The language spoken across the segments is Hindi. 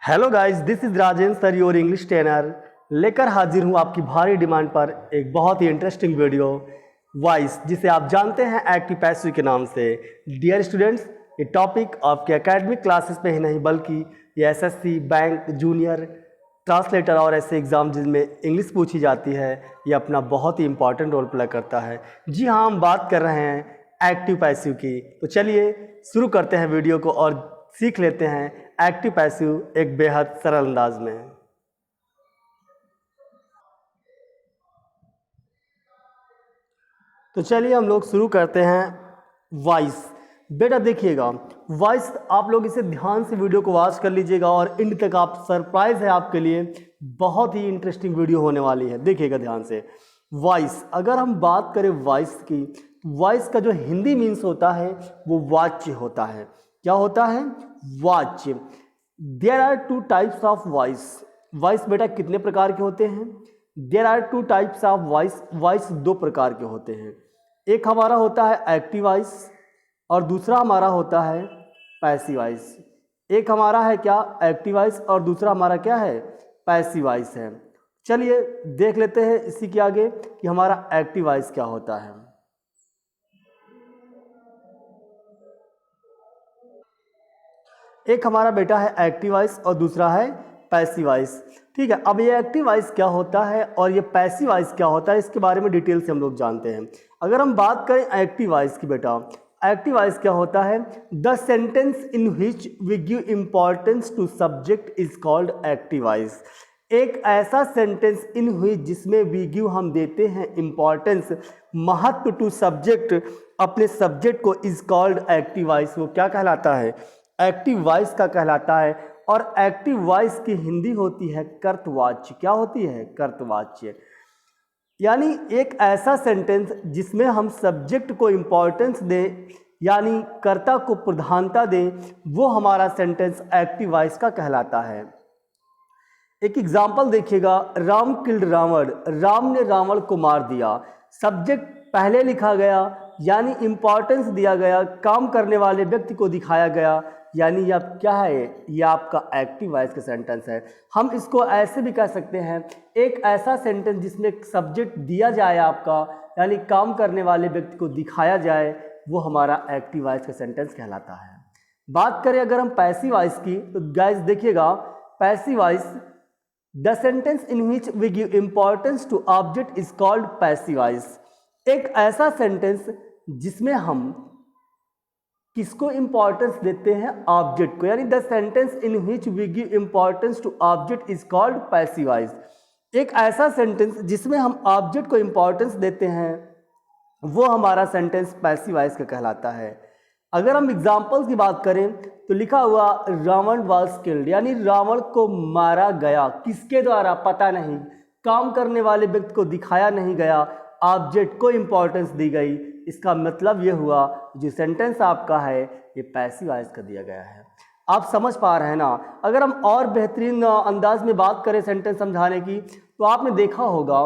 Hello guys, this is Rajendra sir, your English trainer. लेकर हाजिर हूँ आपकी भारी डिमांड पर एक बहुत ही इंटरेस्टिंग वीडियो वॉइस, जिसे आप जानते हैं एक्टिव पैसिव के नाम से। डियर स्टूडेंट्स, ये टॉपिक आपके एकेडमिक क्लासेस में ही नहीं बल्कि ये एसएससी, बैंक, जूनियर, ट्रांसलेटर और ऐसे एग्ज़ाम जिनमें इंग्लिश पूछी जाती है, ये अपना बहुत ही इंपॉर्टेंट रोल प्ले करता है। जी हाँ, हम बात कर रहे हैं एक्टिव पैसिव की। तो चलिए शुरू करते हैं वीडियो को और सीख लेते हैं एक्टिव पैसिव एक बेहद सरल अंदाज में। तो चलिए हम लोग शुरू करते हैं वॉइस। बेटा देखिएगा, वॉइस आप लोग इसे ध्यान से वीडियो को वॉच कर लीजिएगा और एंड तक आप सरप्राइज है आपके लिए, बहुत ही इंटरेस्टिंग वीडियो होने वाली है। देखिएगा ध्यान से। वॉइस, अगर हम बात करें वॉइस की, वॉइस का जो हिंदी मीन्स होता है वो वाच्य होता है। क्या होता है? वाच्य। There are two types of voice. Voice बेटा कितने प्रकार के होते हैं? There are two types of voice. Voice दो प्रकार के होते हैं। एक हमारा होता है एक्टिव वॉइस और दूसरा हमारा होता है पैसिव वॉइस। एक हमारा है क्या? एक्टिव वॉइस, और दूसरा हमारा क्या है? पैसिव वॉइस है। चलिए देख लेते हैं इसी के आगे कि हमारा एक्टिव वॉइस क्या होता है। एक हमारा बेटा है एक्टिव वॉइस और दूसरा है पैसिव वॉइस। ठीक है, अब ये एक्टिव वॉइस क्या होता है और ये पैसिव वॉइस क्या होता है, इसके बारे में डिटेल से हम लोग जानते हैं। अगर हम बात करें एक्टिव वॉइस की बेटा, एक्टिव वॉइस क्या होता है? The sentence in which we give importance to subject is called active voice. एक ऐसा सेंटेंस इन हुई जिसमें वी गिव हम देते हैं इंपॉर्टेंस, महत्व टू सब्जेक्ट, अपने सब्जेक्ट को, इज कॉल्ड एक्टिव वॉइस। वो क्या कहलाता है? एक्टिव वॉइस का कहलाता है। और एक्टिव वॉइस की हिंदी होती है कर्तवाच्य। क्या होती है? कर्तवाच्य। यानी एक ऐसा सेंटेंस जिसमें हम सब्जेक्ट को इंपॉर्टेंस दें, यानी कर्ता को प्रधानता दें, वो हमारा सेंटेंस एक्टिव वॉइस का कहलाता है। एक एग्जाम्पल देखिएगा, राम किल्ड रावण। राम ने रावण को मार दिया। सब्जेक्ट पहले लिखा गया, यानी इंपॉर्टेंस दिया गया, काम करने वाले व्यक्ति को दिखाया गया, यानी यह क्या है? ये आपका एक्टिव वॉइस का सेंटेंस है। हम इसको ऐसे भी कह सकते हैं, एक ऐसा सेंटेंस जिसमें सब्जेक्ट दिया जाए आपका, यानी काम करने वाले व्यक्ति को दिखाया जाए, वो हमारा एक्टिव वॉइस का सेंटेंस कहलाता है। बात करें अगर हम पैसिव वॉइस की, तो गाइस देखिएगा, passive voice, the sentence in which we give importance to object is called passive voice. एक ऐसा सेंटेंस जिसमें हम किसको इंपॉर्टेंस देते हैं? ऑब्जेक्ट को, यानी the sentence in which we give importance to object is called passive voice. एक ऐसा सेंटेंस जिसमें हम ऑब्जेक्ट को इंपॉर्टेंस देते हैं, वो हमारा सेंटेंस पैसिव वॉइस का कहलाता है। अगर हम एग्जाम्पल्स की बात करें तो लिखा हुआ रावण वॉज किल्ड, यानी रावण को मारा गया। किसके द्वारा? पता नहीं। काम करने वाले व्यक्ति को दिखाया नहीं गया, ऑब्जेक्ट को इंपॉर्टेंस दी गई। इसका मतलब ये हुआ जो सेंटेंस आपका है ये पैसिव वॉइस का दिया गया है। आप समझ पा रहे हैं ना? अगर हम और बेहतरीन अंदाज में बात करें सेंटेंस समझाने की, तो आपने देखा होगा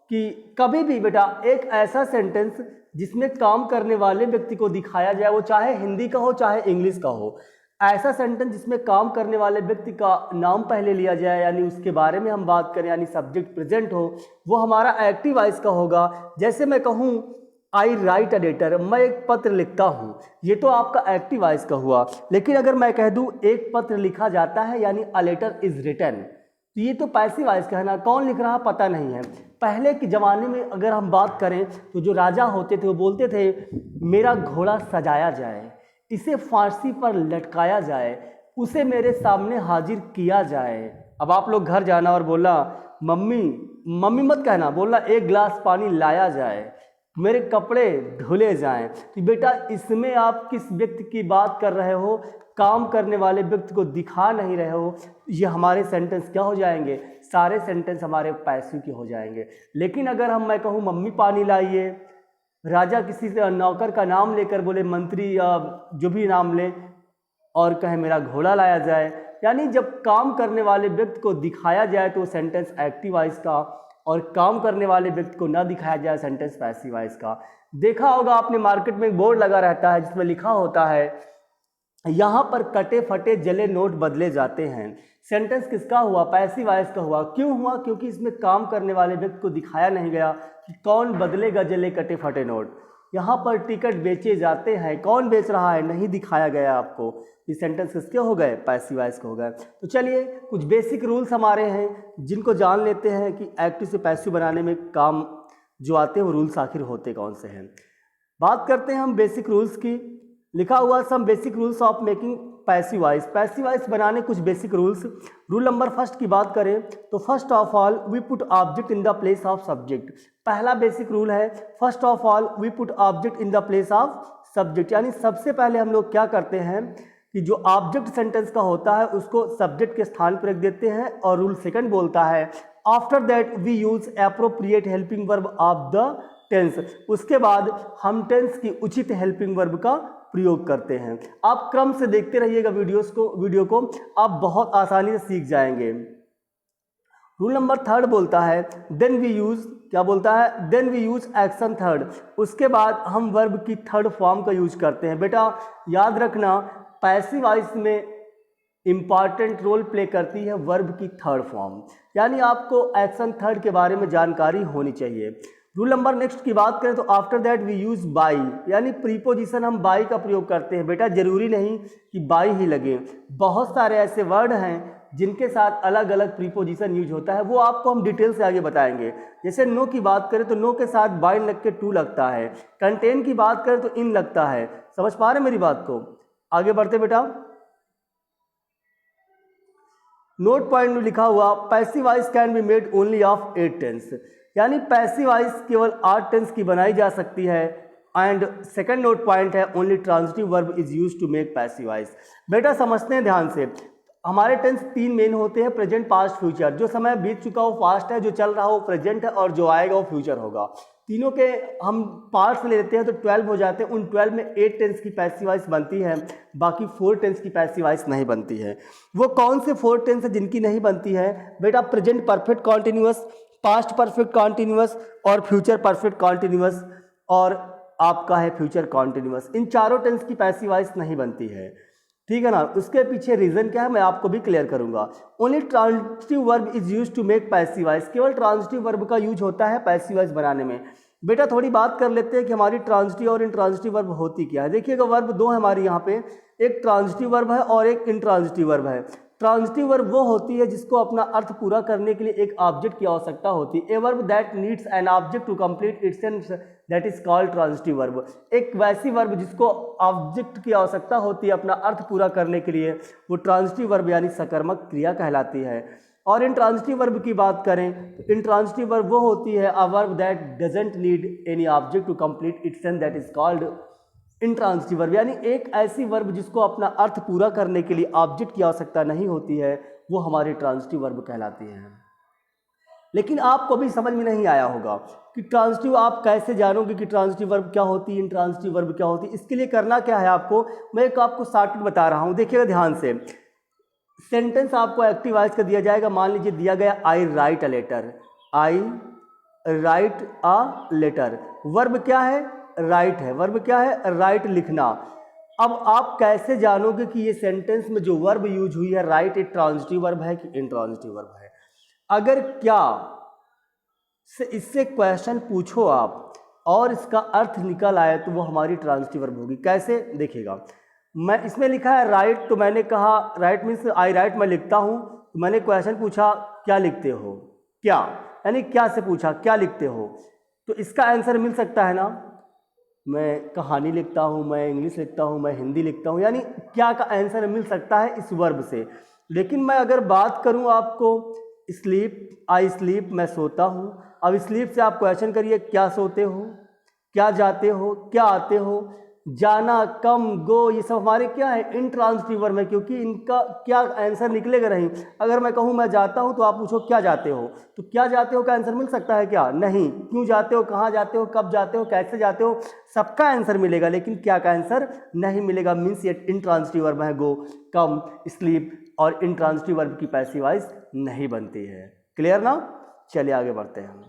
कि कभी भी बेटा एक ऐसा सेंटेंस जिसमें काम करने वाले व्यक्ति को दिखाया जाए, वो चाहे हिंदी का हो चाहे इंग्लिश का हो, ऐसा सेंटेंस जिसमें काम करने वाले व्यक्ति का नाम पहले लिया जाए, यानी उसके बारे में हम बात करें, यानी सब्जेक्ट प्रेजेंट हो, वो हमारा एक्टिव वॉइस का होगा। जैसे मैं कहूँ आई राइट अ लेटर, मैं एक पत्र लिखता हूँ, ये तो आपका एक्टिव वॉइस का हुआ। लेकिन अगर मैं कह दूँ एक पत्र लिखा जाता है, यानी अ लेटर इज रिटन, तो ये तो पैसिव वॉइस का है ना। कौन लिख रहा पता नहीं है। पहले के ज़माने में अगर हम बात करें तो जो राजा होते थे वो बोलते थे मेरा घोड़ा सजाया जाए, इसे फांसी पर लटकाया जाए, उसे मेरे सामने हाजिर किया जाए। अब आप लोग घर जाना और बोला मम्मी, मम्मी मत कहना, बोलना एक गिलास पानी लाया जाए, मेरे कपड़े धुले जाएं। तो बेटा इसमें आप किस व्यक्ति की बात कर रहे हो? काम करने वाले व्यक्ति को दिखा नहीं रहे हो। ये हमारे सेंटेंस क्या हो जाएंगे? सारे सेंटेंस हमारे पैसिव के हो जाएंगे। लेकिन अगर मैं कहूँ मम्मी पानी लाइए, राजा किसी से नौकर का नाम लेकर बोले, मंत्री या जो भी नाम ले, और कहे मेरा घोड़ा लाया जाए, यानी जब काम करने वाले व्यक्ति को दिखाया जाए तो सेंटेंस एक्टिव वॉइस का, और काम करने वाले व्यक्ति को ना दिखाया जाए सेंटेंस पैसिव वॉइस का। देखा होगा आपने मार्केट में एक बोर्ड लगा रहता है जिसमें लिखा होता है यहाँ पर कटे फटे जले नोट बदले जाते हैं। सेंटेंस किसका हुआ? पैसिव वॉइस का हुआ। क्यों हुआ? क्योंकि इसमें काम करने वाले व्यक्ति को दिखाया नहीं गया कि कौन बदलेगा जले कटे फटे नोट। यहाँ पर टिकट बेचे जाते हैं, कौन बेच रहा है नहीं दिखाया गया आपको। ये सेंटेंस किसके हो गए? पैसिव वॉइस के हो गए। तो चलिए कुछ बेसिक रूल्स हमारे हैं जिनको जान लेते हैं कि एक्टिव से पैसिव बनाने में काम जो आते हैं वो रूल्स आखिर होते कौन से हैं। बात करते हैं हम बेसिक रूल्स की। लिखा हुआ some basic rules of making passive voice. Passive voice बनाने कुछ basic rules. Rule number first की बात करें तो first of all we put object in the place of subject. पहला बेसिक रूल है first of all we put object in the place of subject, यानी सबसे पहले हम लोग क्या करते हैं कि जो ऑब्जेक्ट सेंटेंस का होता है उसको सब्जेक्ट के स्थान पर रख देते हैं। और रूल सेकंड बोलता है after that we use appropriate helping verb of the tense. उसके बाद हम टेंस की उचित हेल्पिंग वर्ब का प्रयोग करते हैं। आप क्रम से देखते रहिएगा वीडियो को आप बहुत आसानी से सीख जाएंगे। रूल नंबर थर्ड बोलता है देन वी यूज, क्या बोलता है? Then we use action third. उसके बाद हम वर्ब की थर्ड फॉर्म का यूज करते हैं। बेटा याद रखना पैसिव वॉइस में इंपॉर्टेंट रोल प्ले करती है वर्ब की थर्ड फॉर्म, यानी आपको एक्शन थर्ड के बारे में जानकारी होनी चाहिए। रूल नंबर नेक्स्ट की बात करें तो after that we use by, यानी प्रीपोजिशन हम बाई का प्रयोग करते हैं। बेटा जरूरी नहीं कि बाई ही लगे, बहुत सारे ऐसे वर्ड हैं जिनके साथ अलग अलग प्रीपोजिशन यूज होता है, वो आपको हम डिटेल से आगे बताएंगे। जैसे नो की बात करें तो नो के साथ बाई लग के टू लगता है। कंटेन की बात करें तो इन लगता है। समझ पा रहे मेरी बात को? आगे बढ़ते बेटा। नोट पॉइंट में लिखा हुआ passive voice can be made only of 8 tense, यानी पैसिव वॉइस केवल 8 टेंस की बनाई जा सकती है। एंड सेकंड नोट पॉइंट है only transitive verb is used to make passive voice. बेटा समझते हैं ध्यान से, हमारे टेंस 3 मेन होते हैं, प्रेजेंट पास्ट फ्यूचर। जो समय बीत चुका वो पास्ट है, जो चल रहा वो प्रेजेंट है, और जो आएगा वो फ्यूचर होगा। तीनों के हम पार्ट्स ले लेते हैं तो 12 हो जाते हैं। उन 12 में 8 टेंस की पैसिव वॉइस बनती है, बाकी 4 टेंस की पैसिव वॉइस नहीं बनती है। वो कौन से 4 टेंस है जिनकी नहीं बनती है? बेटा present perfect continuous, past perfect continuous और फ्यूचर परफेक्ट कॉन्टिन्यूअस और आपका है फ्यूचर कॉन्टिन्यूअस। इन चारों टेंस की पैसिव वॉइस नहीं बनती है, ठीक है ना। उसके पीछे रीजन क्या है मैं आपको भी क्लियर करूंगा। Only transitive verb is use to make passive voice, केवल ट्रांजिटिव वर्ब का यूज होता है पैसिव वॉइस बनाने में। बेटा थोड़ी बात कर लेते हैं कि हमारी ट्रांजिटिव और इंट्रांजिटिव वर्ब होती क्या है। देखिएगा वर्ब दो है हमारी यहाँ पे, एक ट्रांजिटिव वर्ब है और एक इंट्रांजिटिव वर्ब है। ट्रांजिटिव वर्ब वो होती है जिसको अपना अर्थ पूरा करने के लिए एक ऑब्जेक्ट की आवश्यकता होती है। A verb that needs an object to complete its sense that is called transitive verb. एक वैसी वर्ब जिसको ऑब्जेक्ट की आवश्यकता होती है अपना अर्थ पूरा करने के लिए, वो ट्रांजिटिव वर्ब यानी सकर्मक क्रिया कहलाती है। और इंट्रांजिटिव वर्ब की बात करें तो इंट्रांजिटिव वर्ब वो होती है a verb that doesn't need any object to complete its sense that is called intransitive verb, यानी एक ऐसी वर्ब जिसको अपना अर्थ पूरा करने के लिए ऑब्जेक्ट की आवश्यकता नहीं होती है, वो हमारी ट्रांजिटिव वर्ब कहलाती है। लेकिन आपको भी समझ में नहीं आया होगा कि ट्रांजिटिव आप कैसे जानोगे कि ट्रांजिटिव वर्ब क्या होती है, इंट्रांजिटिव वर्ब क्या होती है। इसके लिए करना क्या है आपको, मैं एक आपको शॉर्टकट बता रहा हूँ, देखिएगा ध्यान से। सेंटेंस आपको एक्टिव वॉइस का दिया जाएगा, मान लीजिए दिया गया I write a letter, I write a letter. Verb क्या है? राइट है। वर्ब क्या है? राइट लिखना। अब आप कैसे जानोगे कि ये सेंटेंस में जो वर्ब यूज हुई है राइट, एक ट्रांजिटिव वर्ब है कि इंट्रांजिटिव वर्ब है? अगर क्या से इससे क्वेश्चन पूछो आप और इसका अर्थ निकल आए तो वो हमारी ट्रांजिटिव वर्ब होगी। कैसे? देखिएगा, मैं इसमें लिखा है राइट, तो मैंने कहा राइट मीन्स आई राइट, मैं लिखता हूँ। तो मैंने क्वेश्चन पूछा क्या लिखते हो, क्या, यानी क्या से पूछा क्या लिखते हो, तो इसका आंसर मिल सकता है ना। मैं कहानी लिखता हूँ, मैं इंग्लिश लिखता हूँ, मैं हिंदी लिखता हूँ, यानी क्या का आंसर मिल सकता है इस वर्ब से। लेकिन मैं अगर बात करूँ आपको स्लीप, आई स्लीप, मैं सोता हूँ। अब स्लीप से आप क्वेश्चन करिए क्या सोते हो, क्या जाते हो, क्या आते हो, जाना, कम, गो, ये सब हमारे क्या है? इंट्रांजिटिव वर्ब है, क्योंकि इनका क्या आंसर निकलेगा नहीं। अगर मैं कहूँ मैं जाता हूँ तो आप पूछो क्या जाते हो, तो क्या जाते हो का आंसर मिल सकता है क्या? नहीं। क्यों जाते हो, कहाँ जाते हो, कब जाते हो, कैसे जाते हो, सबका आंसर मिलेगा, लेकिन क्या का आंसर नहीं मिलेगा। मीन्स ये इंट्रांजिटिव वर्ब है, गो, कम, स्लीप, और इंट्रांजिटिव वर्ब की पैसिव वॉइस नहीं बनती है। क्लियर ना? चलिए आगे बढ़ते हैं।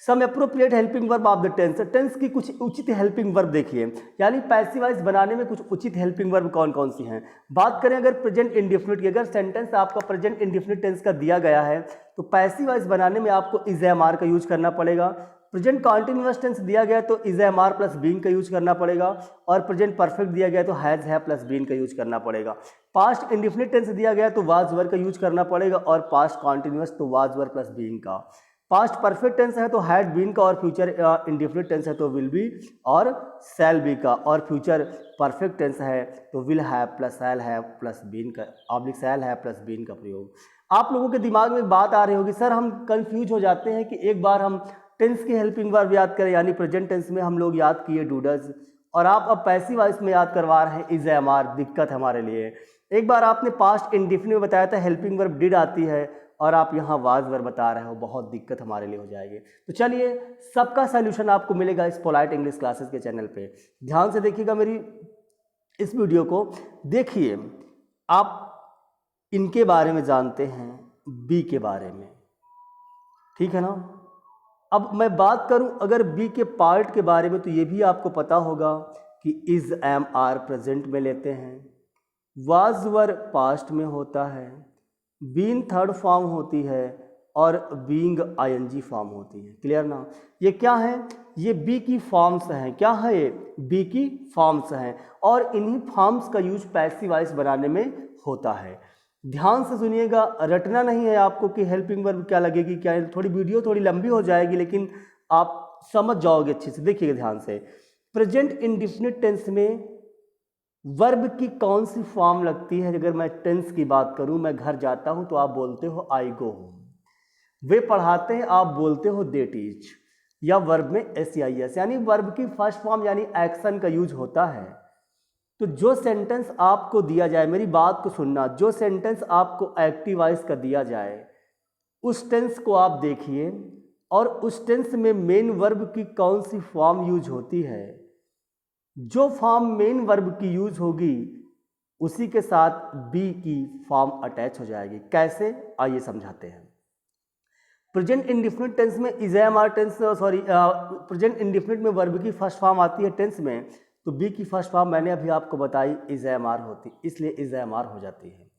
Some appropriate helping verb of the tense, tense की कुछ उचित हेल्पिंग वर्ब देखिए, यानी पैसिव वॉइस बनाने में कुछ उचित हेल्पिंग वर्ब कौन कौन सी हैं। बात करें अगर प्रेजेंट इंडेफिनिट की, अगर सेंटेंस आपका प्रेजेंट इंडेफिनिट टेंस का दिया गया है तो पैसिव वॉइस बनाने में आपको इज एम आर का यूज करना पड़ेगा। प्रेजेंट कॉन्टिन्यूअस टेंस दिया गया तो is am are plus being का यूज करना पड़ेगा, और प्रेजेंट परफेक्ट दिया गया तो हैज है प्लस बीन का यूज करना पड़ेगा। पास्ट इंडेफिनिट टेंस दिया गया तो वाज वर का यूज करना पड़ेगा, और पास्ट कॉन्टिन्यूअस तो वाज वर प्लस बीइंग का। पास्ट परफेक्ट टेंस है तो हैड बीन का, और फ्यूचर इंडेफिनिट टेंस है तो विल बी और शैल बी का, और फ्यूचर परफेक्ट टेंस है तो will have plus shall have plus been का oblique shall have plus been का प्रयोग। आप लोगों के दिमाग में बात आ रही होगी, सर हम कंफ्यूज हो जाते हैं कि एक बार हम टेंस की हेल्पिंग वर्ब याद करें, यानी प्रेजेंट टेंस में हम लोग याद किए डूडल्स, और आप अब पैसिव वॉइस में याद करवा रहे हैं इज एम आर, दिक्कत हमारे लिए। एक बार आपने पास्ट इंडेफिनिट में बताया था हेल्पिंग वर्ब डिड आती है, और आप यहाँ वाज वर्ब बता रहे हो, बहुत दिक्कत हमारे लिए हो जाएगी। तो चलिए सबका सलूशन आपको मिलेगा इस पोलाइट इंग्लिश क्लासेस के चैनल पे। ध्यान से देखिएगा मेरी इस वीडियो को, देखिए आप इनके बारे में जानते हैं, बी के बारे में, ठीक है ना। अब मैं बात करूं अगर बी के पार्ट के बारे में, तो ये भी आपको पता होगा कि इज एम आर प्रेजेंट में लेते हैं, वाज वर पास्ट में होता है, बीन थर्ड फॉर्म होती है, और बीइंग आईएनजी फॉर्म होती है। क्लियर ना। ये क्या है, ये बी की फॉर्म्स हैं। क्या है ये, बी की फॉर्म्स हैं, और इन्हीं फॉर्म्स का यूज पैसिव वॉइस बनाने में होता है। ध्यान से सुनिएगा, रटना नहीं है आपको कि हेल्पिंग वर्ब क्या लगेगी क्या, थोड़ी वीडियो थोड़ी लंबी हो जाएगी लेकिन आप समझ जाओगे अच्छे से। देखिएगा ध्यान से, प्रेजेंट इंडेफिनिट टेंस में वर्ब की कौन सी फॉर्म लगती है। अगर मैं टेंस की बात करूं, मैं घर जाता हूं तो आप बोलते हो आई गो होम, वे पढ़ाते हैं आप बोलते हो दे टीच, या वर्ब में SEIS, यानी वर्ब की फर्स्ट फॉर्म यानी एक्शन का यूज होता है। तो जो सेंटेंस आपको दिया जाए, मेरी बात को सुनना, जो सेंटेंस आपको एक्टिव वॉइस का दिया जाए उस टेंस को आप देखिए, और उस टेंस में मेन वर्ब की कौन सी फॉर्म यूज होती है। जो फॉर्म मेन वर्ब की यूज होगी उसी के साथ बी की फॉर्म अटैच हो जाएगी। कैसे, आइए समझाते हैं। प्रेजेंट इंडेफिनिट टेंस में is am are tense, present indefinite में वर्ब की फर्स्ट फॉर्म आती है टेंस में, तो बी की फर्स्ट फॉर्म मैंने अभी आपको बताई इज एम आर होती, इसलिए इज एम आर हो जाती है।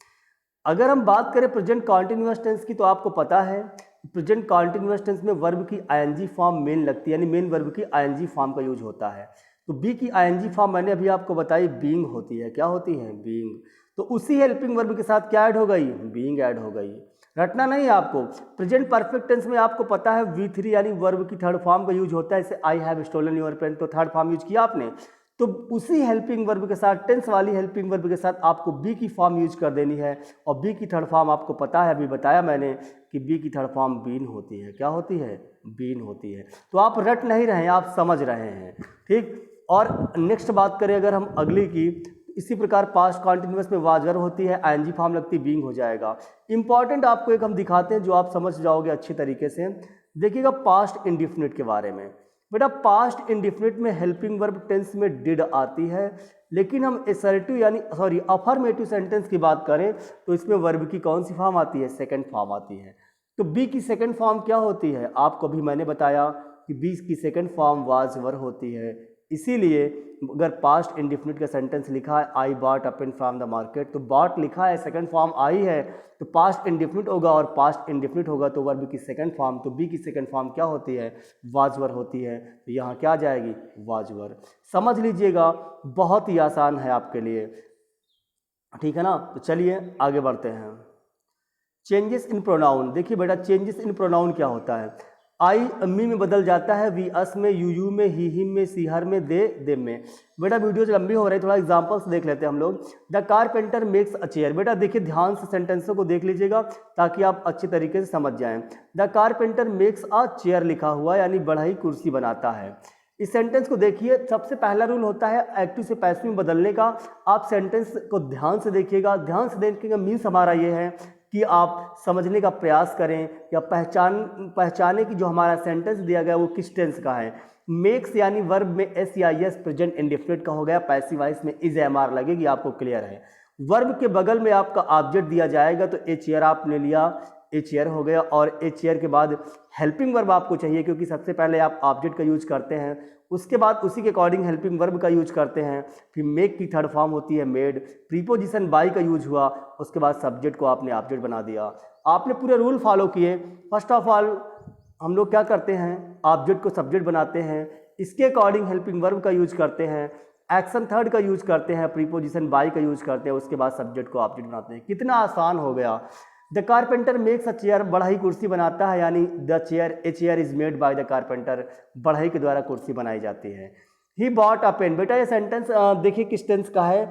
अगर हम बात करें प्रेजेंट कॉन्टिन्यूअस टेंस की, तो आपको पता है प्रेजेंट कॉन्टिन्यूअस टेंस में वर्ब की आईएनजी फॉर्म मेन लगती है, यानी मेन वर्ब की आईएनजी फॉर्म का यूज होता है। तो बी की आईएनजी फॉर्म मैंने अभी आपको बताई बीइंग होती है। क्या होती है, बीइंग। तो उसी हेल्पिंग वर्ब के साथ क्या ऐड हो गई, बीइंग ऐड हो गई। रटना नहीं है आपको। प्रेजेंट परफेक्ट टेंस में आपको पता है V3 यानी वर्ब की थर्ड फॉर्म का यूज होता है, जैसे I have stolen your pen, तो थर्ड फॉर्म यूज किया आपने, तो उसी हेल्पिंग वर्ब के साथ, टेंस वाली हेल्पिंग वर्ब के साथ आपको बी की फॉर्म यूज कर देनी है। और बी की थर्ड फॉर्म आपको पता है, अभी बताया मैंने कि बी की थर्ड फॉर्म बीन होती है। क्या होती है, बीन होती है। तो आप रट नहीं रहे हैं, आप समझ रहे हैं, ठीक। और नेक्स्ट बात करें अगर हम अगली की, इसी प्रकार पास्ट कॉन्टिन्यूअस में वाजर होती है, आईएनजी फॉर्म लगती, बीइंग हो जाएगा। इंपॉर्टेंट आपको एक हम दिखाते हैं जो आप समझ जाओगे अच्छी तरीके से। देखिएगा पास्ट इंडेफिनिट के बारे में। बेटा पास्ट इंडेफिनिट में हेल्पिंग वर्ब टेंस में डिड आती है, लेकिन हम असर्टिव यानी अफर्मेटिव सेंटेंस की बात करें तो इसमें वर्ब की कौन सी फॉर्म आती है, सेकंड फॉर्म आती है। तो बी की सेकंड फॉर्म क्या होती है, आपको अभी मैंने बताया कि बी की सेकंड फॉर्म वाज वर होती है। इसीलिए अगर पास्ट इंडेफिनिट का सेंटेंस लिखा है I bought a pen from the market, तो बॉट लिखा है, सेकंड फॉर्म आई है, तो पास्ट इंडेफिनिट होगा, और पास्ट इंडेफिनिट होगा तो वर्ब की सेकंड फॉर्म, तो बी की सेकंड फॉर्म क्या होती है, वाजवर होती है। तो यहाँ क्या आ जाएगी, वाजवर। समझ लीजिएगा, बहुत ही आसान है आपके लिए, ठीक है ना। तो चलिए आगे बढ़ते हैं। Changes in pronoun. देखिए बेटा चेंजेस इन प्रोनाउन क्या होता है, आई मी में बदल जाता है, वी अस में, यू में, ही हिम में, सी हर में, दे देम में। बेटा वीडियो लंबी हो रही है, थोड़ा एग्जांपल्स देख लेते हैं हम लोग। The carpenter makes a chair. बेटा देखिए ध्यान से सेंटेंसों को देख लीजिएगा ताकि आप अच्छे तरीके से समझ जाएं। The carpenter makes a chair लिखा हुआ यानी बढ़ई कुर्सी बनाता है। इस सेंटेंस को देखिए, सबसे पहला रूल होता है एक्टिव से पैसिव में बदलने का। आप सेंटेंस को ध्यान से देखिएगा, ध्यान से देखिएगा मीन्स हमारा ये है कि आप समझने का प्रयास करें या पहचाने कि जो हमारा सेंटेंस दिया गया वो किस टेंस का है। मेक्स यानी वर्ब में SEIS प्रेजेंट इंडेफिनिट का हो गया, पैसिव वॉइस में इज MR लगेगी, आपको क्लियर है। वर्ब के बगल में आपका ऑब्जेक्ट दिया जाएगा, तो ए चेयर आपने लिया, ए चेयर हो गया, और ए चेयर के बाद हेल्पिंग वर्ब आपको चाहिए, क्योंकि सबसे पहले आप ऑब्जेक्ट का यूज करते हैं, उसके बाद उसी के अकॉर्डिंग हेल्पिंग वर्ब का यूज करते हैं, फिर मेक की थर्ड फॉर्म होती है मेड, प्रीपोजिशन बाय का यूज हुआ, उसके बाद सब्जेक्ट को आपने ऑब्जेक्ट बना दिया। आपने पूरे रूल फॉलो किए। फर्स्ट ऑफ ऑल हम लोग क्या करते हैं, ऑब्जेक्ट को सब्जेक्ट बनाते हैं, इसके अकॉर्डिंग हेल्पिंग वर्ब का यूज करते हैं, एक्शन थर्ड का यूज करते हैं, प्रीपोजिशन बाय का यूज करते हैं, उसके बाद सब्जेक्ट को ऑब्जेक्ट बनाते हैं। कितना आसान हो गया। The carpenter makes a chair, बढ़ई कुर्सी बनाता है, यानी the chair a chair is made by the carpenter, बढ़ई के द्वारा कुर्सी बनाई जाती है। ही बॉट अ पेन, बेटा ये सेंटेंस देखिए किस टेंस का है।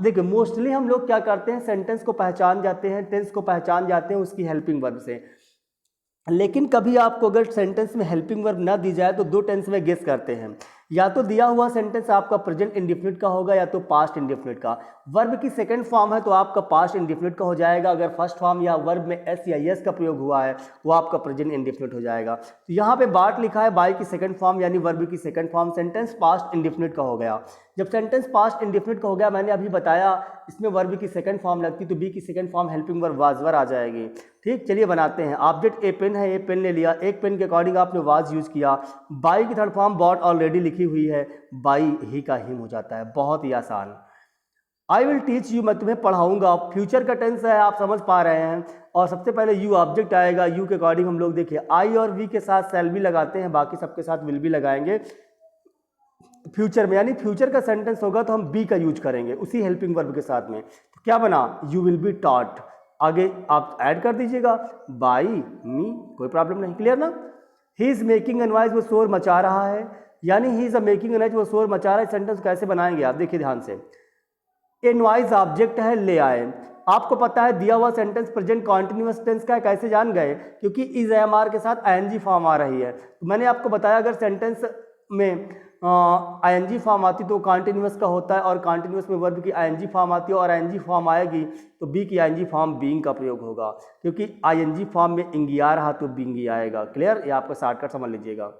देखिए मोस्टली हम लोग क्या करते हैं, सेंटेंस को पहचान जाते हैं, टेंस को पहचान जाते हैं उसकी हेल्पिंग वर्ब से, लेकिन कभी आपको अगर सेंटेंस में हेल्पिंग वर्ब ना दी जाए तो दो टेंस में गेस करते हैं, या तो दिया हुआ सेंटेंस आपका प्रेजेंट इंडेफिनिट का होगा या तो पास्ट इंडेफिनिट का। वर्ब की सेकंड फॉर्म है तो आपका पास्ट इंडेफिनिट का हो जाएगा, अगर फर्स्ट फॉर्म या वर्ब में एस या यस का प्रयोग हुआ है वो आपका प्रेजेंट इंडेफिनिट हो जाएगा। तो यहाँ पे बाट लिखा है बाय की सेकंड फॉर्म यानी वर्ब की second form, sentence past indefinite का हो गया। जब सेंटेंस पास्ट इंडेफिनिट का हो गया, मैंने अभी बताया इसमें वर्ब की सेकंड फॉर्म लगती तो बी की second form helping verb was were आ जाएगी। ठीक, चलिए बनाते हैं। ऑब्जेक्ट ए पेन है, ए पेन ले लिया, एक पेन के अकॉर्डिंग आपने वाज यूज किया, बाई की थर्ड फॉर्म बॉट ऑलरेडी लिखी हुई है, बाई ही का हिम हो जाता है, बहुत ही आसान। आई विल टीच यू, मैं तुम्हें पढ़ाऊंगा, फ्यूचर का टेंस है, आप समझ पा रहे हैं, और सबसे पहले यू ऑब्जेक्ट आएगा, यू के अकॉर्डिंग हम लोग देखिए आई और वी के साथ शैल भी लगाते हैं, बाकी सबके साथ विल भी लगाएंगे फ्यूचर में, यानी फ्यूचर का सेंटेंस होगा तो हम बी का यूज करेंगे उसी हेल्पिंग वर्ब के साथ में। तो क्या बना, यू विल बी टॉट, आगे आप ऐड कर दीजिएगा बाई मी, कोई प्रॉब्लम नहीं, क्लियर ना। He is making an noise, वो शोर मचा रहा है, यानी he is making an noise, वो शोर मचा रहा है। सेंटेंस कैसे बनाएंगे आप देखिए ध्यान से। ए नॉइज ऑब्जेक्ट है, ले आए, आपको पता है दिया हुआ सेंटेंस प्रेजेंट कॉन्टिन्यूअस टेंस का है, कैसे जान गए, क्योंकि इज एम आर के साथ आईएनजी फॉर्म आ रही है। तो मैंने आपको बताया अगर सेंटेंस में आईएनजी फॉर्म आती तो कॉन्टिन्यूअस का होता है, और कॉन्टिन्यूअस में वर्ब की आईएनजी फॉर्म आती है, और आईएनजी फॉर्म आएगी तो बी की आईएनजी फॉर्म बीइंग का प्रयोग होगा, क्योंकि आईएनजी फॉर्म में इंगी आ रहा तो बीइंग ही आएगा। क्लियर, ये आपका शॉर्टकट समझ लीजिएगा।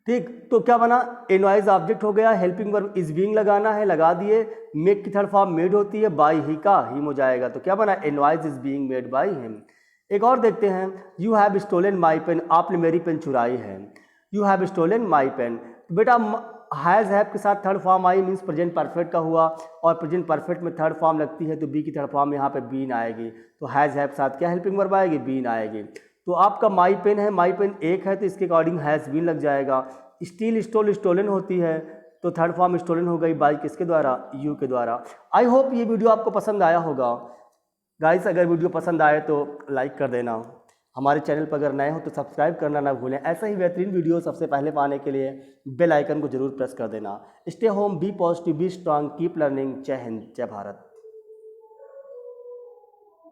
ठीक, तो क्या बना, ए नॉइज ऑब्जेक्ट हो गया, हेल्पिंग वर्ब इज बीइंग लगाना है, लगा दिए, मेक की थर्ड फॉर्म मेड होती है, बाय ही का हिम हो जाएगा, तो क्या बना, a noise is being made by him. एक और देखते हैं, you have stolen my pen, आपने मेरी पेन चुराई है, you have stolen my pen. तो बेटा हैज़ हैव के साथ third form I means present perfect का हुआ, और प्रेजेंट परफेक्ट में थर्ड फॉर्म लगती है तो बी की थर्ड फॉर्म यहाँ पे बीन आएगी, तो हैज़ हैव के साथ क्या हेल्पिंग वर्ब आएगी, बीन आएगी। तो आपका माई पेन है, माई पेन एक है तो इसके अकॉर्डिंग हैज़ बीन लग जाएगा। स्टील स्टोल स्टोलन होती है तो थर्ड फॉर्म स्टोलन हो गई बाई किसके द्वारा, यू के द्वारा। आई होप ये वीडियो आपको पसंद आया होगा। गाइस अगर वीडियो पसंद आए तो लाइक कर देना, हमारे चैनल पर अगर नए हो तो सब्सक्राइब करना ना भूलें। ऐसा ही बेहतरीन वीडियो सबसे पहले पाने के लिए बेल आइकन को जरूर प्रेस कर देना। Stay home, be positive, be strong, keep learning. जय हिंद, जय भारत।